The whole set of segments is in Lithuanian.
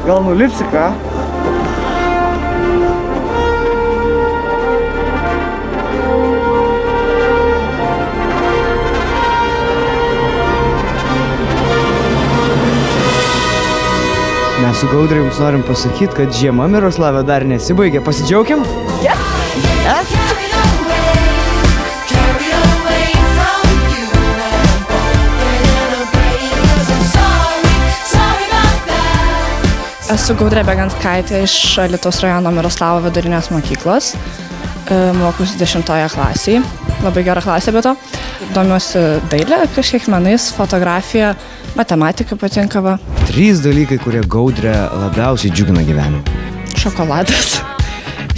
Gal nulipsi, ką? Mes su Gaudre jums norim pasakyti, kad žiema Miroslavė dar nesibaigė. Pasidžiaugiam? Yes! Esu Gaudrė Beganskaitė iš Alytaus rajono Miroslavo vidurinės mokyklos. Mokusi 10 klasėje. Labai gera klasė be to. Domiuosi dailę, kažkiek menais, fotografija, matematika patinka va. 3 dalykai, kurie Gaudrę labiausiai džiugina gyvenime. Šokoladas.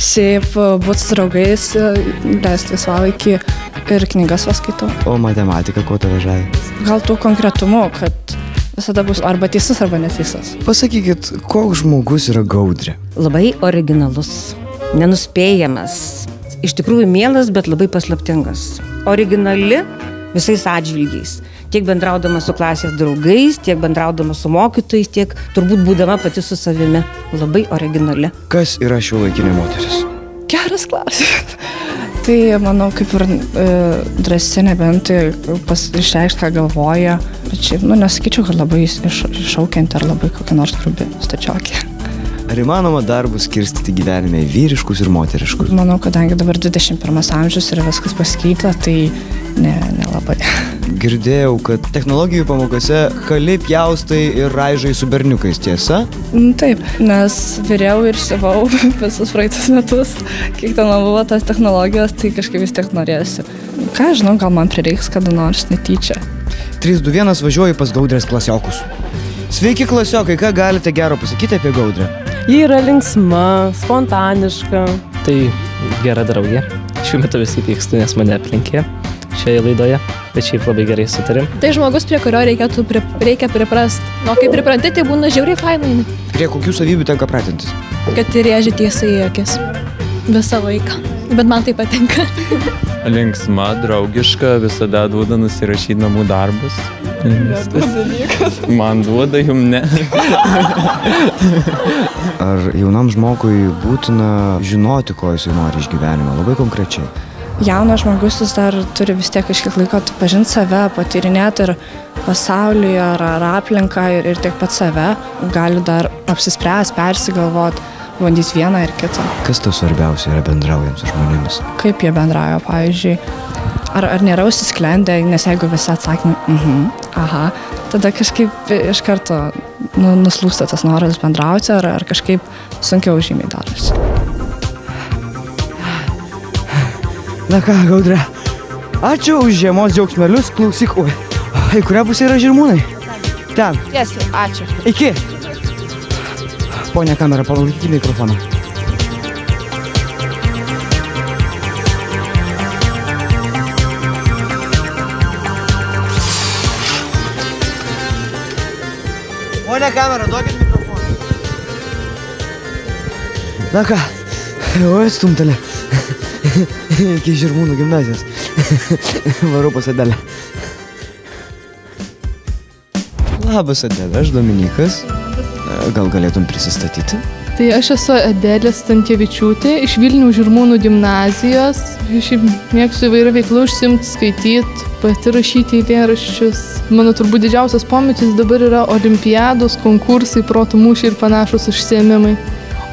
Šiaip būt su draugais, leisti laisvalaikį ir knygas paskaitau. O matematika kuo tave žavi? Gal tų konkretumų, kad visada bus arba teisus, arba neteisus. Pasakykit, koks žmogus yra Gaudrė? Labai originalus, nenuspėjamas, iš tikrųjų mielas, bet labai paslaptingas. Originali visais atžvilgiais. Tiek bendraudama su klasės draugais, tiek bendraudama su mokytojais, tiek turbūt būdama pati su savimi. Labai originali. Kas yra šiuolaikinė moteris? Geras klausimas. Tai, manau, kaip ir drąsi, nebent išreikšti, ką galvoja. Bet šiaip, nesakyčiau, kad labai iššaukianti ar labai kokia nors grubi stačiokė. Ar įmanoma darbus skirstyti gyvenime į vyriškus ir moteriškus? Manau, kadangi dabar 21 amžius ir viskas pasikeitė, tai nelabai. Girdėjau, kad technologijų pamokose kali pjaustai ir raižai su berniukais, tiesa? Taip, nes vyrėjau ir siuvau visus praeitus metus, kiek ten buvo tas technologijos, tai kažkaip vis tiek norėsiu. Ką žinau, gal man prireiks kada nors netyčia. 3-2-1 važiuoju pas Gaudrės klasiokus. Sveiki klasiokai, ką galite gero pasakyti apie Gaudrę? Ji yra linksma, spontaniška. Tai gera draugė. Šiuo metu visi pykstu, nes mane aplinkė šioje laidoje, bet šiaip labai gerai sutarim. Tai žmogus, prie kurio reikia priprast. O kai pripranti, tai būna žiauriai fainai. Prie kokių savybių tenka pratintis? Kad rėži tiesiai į akis. Visą laiką. Bet man tai patinka. Linksma, draugiška, visada duoda nusirašyti namų darbus. Man duoda, jum ne. Ar jaunam žmogui būtina žinoti, ko jisai nori iš gyvenimo, labai konkrečiai? Jaunas žmogus jis dar turi vis tiek kažkiek laiko pažinti save, patyrinėti ir pasaulį ar aplinką ir tiek pat save. Gali dar apsispręs, persigalvoti, bandyti vieną ir kitą. Kas tau svarbiausia yra bendraujant su žmonėmis? Kaip jie bendrauja, pavyzdžiui. Ar nėra užsisklendę, nes jeigu visi atsakymai, aha, tada kažkaip iš karto nuslūsta tas noras bendrauti ar kažkaip sunkiau žymiai darosi. Na ką, Gaudrė, ačiū už žiemos džiaugsmelius, klausyk, į kurią pusę yra Žirmūnai? Ten. Tiesiai, ačiū. Iki. Ponia kamera, palaikykite mikrofoną. Ponia kamera, duokit mikrofoną. Na ką, jau stumtelė. Iki Žirmūnų gimnazijos. Varau pas Adelę. Labas Adelė, aš Dominykas. Gal galėtum prisistatyti? Tai aš esu Adelė Stankevičiūtė iš Vilniaus Žirmūnų gimnazijos. Šiaip mėgstu įvairių veiklų užsiimti, skaityti, pati rašyti eilėraščius. Mano turbūt didžiausias pomėgis dabar yra olimpiados, konkursai, protų mūšiai ir panašūs užsiėmimai.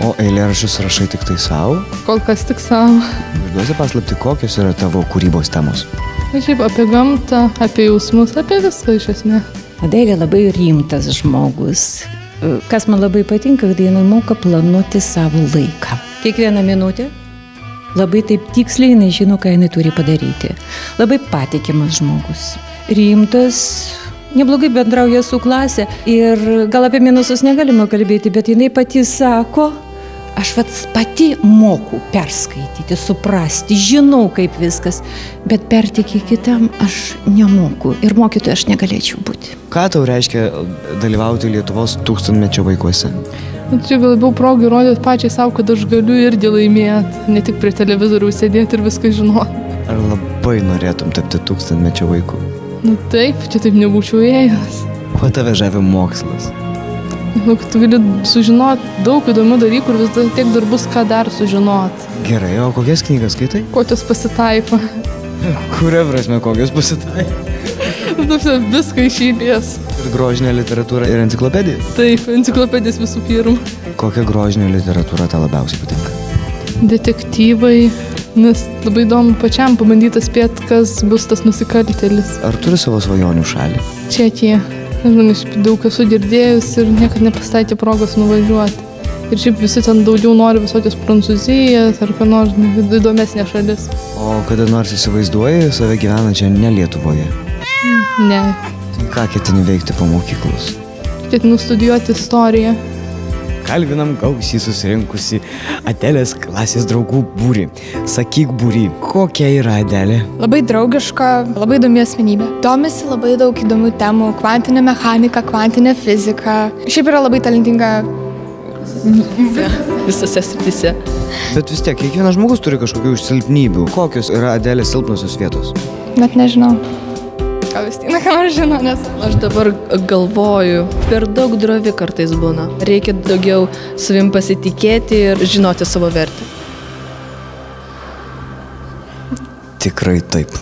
O eilėraščius rašai tik tai savo? Kol kas tik savo. Išduosi paslapti, kokios yra tavo kūrybos temos? Šiaip apie gamtą, apie jausmus, apie viską iš esmės. Adelė labai rimtas žmogus. Kas man labai patinka, kad jinai moka planuoti savo laiką. Kiekvieną minutę labai taip tiksliai jinai žino, ką jinai turi padaryti. Labai patikimas žmogus. Rimtas, neblogai bendrauja su klase ir gal apie minusus negalima kalbėti, bet jinai pati sako, aš pati moku perskaityti, suprasti, žinau kaip viskas, bet pertikti kitam aš nemoku ir mokytoja aš negalėčiau būti. Ką tau reiškia dalyvauti Lietuvos 1000-mečio vaikuose? Čia labiau progai rodyti pačiai savo, kad aš galiu irgi laimėti, ne tik prie televizoriaus sėdėti ir viską žinoti. Ar labai norėtum tapti 1000-mečio vaiku? Nu taip, čia taip nebūčiau ėjęs. Kuo tave žavi mokslas? Nu, tu gali sužinoti daug įdomių dalykų ir vis dar tiek dar bus ką dar sužinoti. Gerai, o kokias knygas skaitai? Kokios pasitaiko. Kuria prasme, kokios pasitaiko? Viską iš eilės. Ir grožinė literatūra ir enciklopedija? Taip, enciklopedijas visų pirma. Kokia grožinė literatūra tau labiausiai patinka? Detektyvai, nes labai įdomu pačiam pabandyti spėti, kas bus tas nusikaltėlis. Ar turi savo svajonių šalį? Čekija. Nes daug esu girdėjus ir niekad nepastatė progos nuvažiuoti. Ir šiaip visi ten daugiau nori visokios Prancūzijas ar ką nors įdomesnė šalis. O kada nors įsivaizduoji save gyvenančią ne Lietuvoje? Ne. Ką ketini veikti po mokyklos? Ketinu studijuoti istoriją. Kalbinam gausiai susirinkusi Adelės klasės draugų būrį. Sakyk būrį, kokia yra Adelė? Labai draugiška, labai įdomi asmenybė. Domisi labai daug įdomių temų. Kvantinė mechanika, kvantinė fizika. Šiaip yra labai talentinga visose srityse. Bet vis tiek, kiekvienas žmogus turi kažkokių silpnybių. Kokios yra Adelės silpnosios vietos? Net nežinau. Gal Justina ką nors žino, nes... Aš dabar galvoju, per daug drovi kartais būna. Reikia daugiau savim pasitikėti ir žinoti savo vertę. Tikrai taip.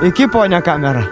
Iki, ponia kamera.